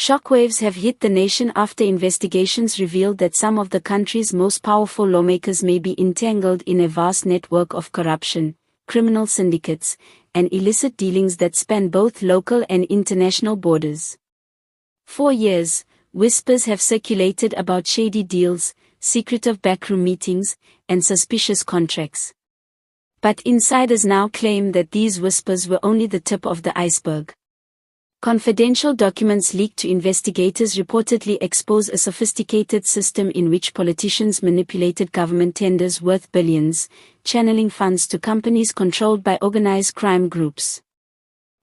Shockwaves have hit the nation after investigations revealed that some of the country's most powerful lawmakers may be entangled in a vast network of corruption, criminal syndicates, and illicit dealings that span both local and international borders. For years, whispers have circulated about shady deals, secretive backroom meetings, and suspicious contracts. But insiders now claim that these whispers were only the tip of the iceberg. Confidential documents leaked to investigators reportedly expose a sophisticated system in which politicians manipulated government tenders worth billions, channeling funds to companies controlled by organized crime groups.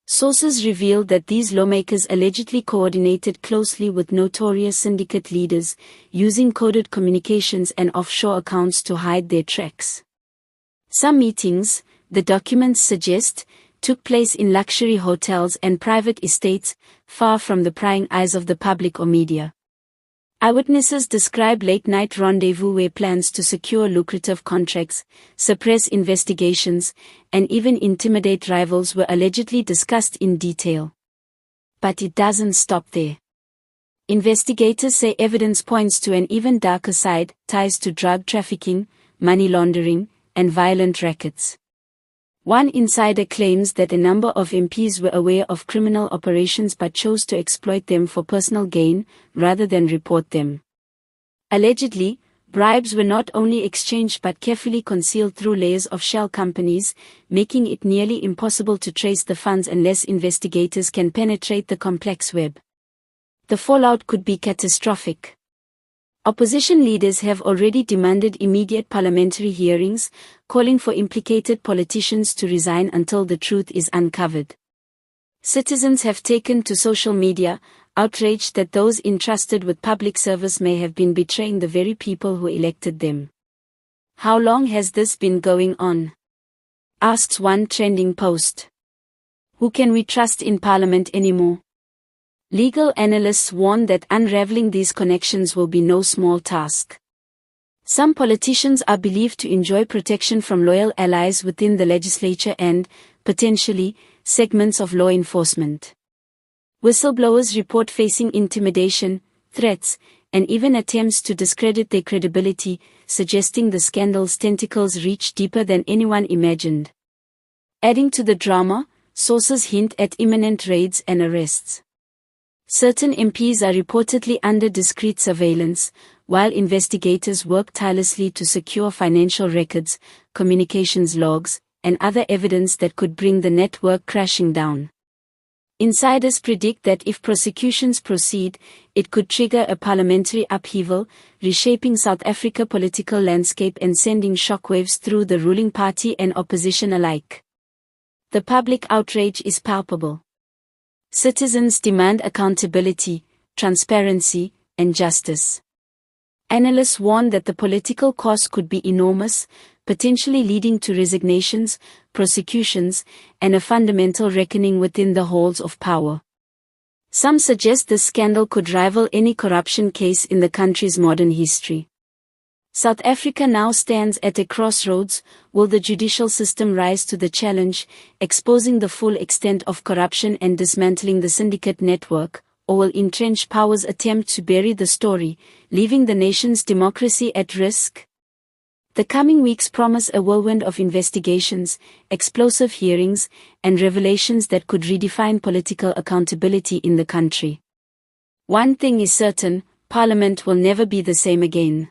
Sources revealed that these lawmakers allegedly coordinated closely with notorious syndicate leaders, using coded communications and offshore accounts to hide their tracks. Some meetings, the documents suggest, took place in luxury hotels and private estates, far from the prying eyes of the public or media. Eyewitnesses describe late-night rendezvous where plans to secure lucrative contracts, suppress investigations, and even intimidate rivals were allegedly discussed in detail. But it doesn't stop there. Investigators say evidence points to an even darker side, ties to drug trafficking, money laundering, and violent rackets. One insider claims that a number of MPs were aware of criminal operations but chose to exploit them for personal gain, rather than report them. Allegedly, bribes were not only exchanged but carefully concealed through layers of shell companies, making it nearly impossible to trace the funds unless investigators can penetrate the complex web. The fallout could be catastrophic. Opposition leaders have already demanded immediate parliamentary hearings, calling for implicated politicians to resign until the truth is uncovered. Citizens have taken to social media, outraged that those entrusted with public service may have been betraying the very people who elected them. "How long has this been going on?" asks one trending post. "Who can we trust in Parliament anymore?" Legal analysts warn that unraveling these connections will be no small task. Some politicians are believed to enjoy protection from loyal allies within the legislature and, potentially, segments of law enforcement. Whistleblowers report facing intimidation, threats, and even attempts to discredit their credibility, suggesting the scandal's tentacles reach deeper than anyone imagined. Adding to the drama, sources hint at imminent raids and arrests. Certain MPs are reportedly under discreet surveillance, while investigators work tirelessly to secure financial records, communications logs, and other evidence that could bring the network crashing down. Insiders predict that if prosecutions proceed, it could trigger a parliamentary upheaval, reshaping South Africa's political landscape and sending shockwaves through the ruling party and opposition alike. The public outrage is palpable. Citizens demand accountability, transparency, and justice. Analysts warn that the political cost could be enormous, potentially leading to resignations, prosecutions, and a fundamental reckoning within the halls of power. Some suggest this scandal could rival any corruption case in the country's modern history. South Africa now stands at a crossroads. Will the judicial system rise to the challenge, exposing the full extent of corruption and dismantling the syndicate network, or will entrenched powers attempt to bury the story, leaving the nation's democracy at risk? The coming weeks promise a whirlwind of investigations, explosive hearings, and revelations that could redefine political accountability in the country. One thing is certain: Parliament will never be the same again.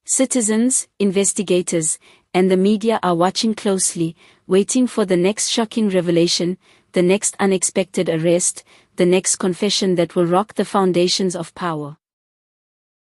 Citizens, investigators, and the media are watching closely, waiting for the next shocking revelation, the next unexpected arrest, the next confession that will rock the foundations of power.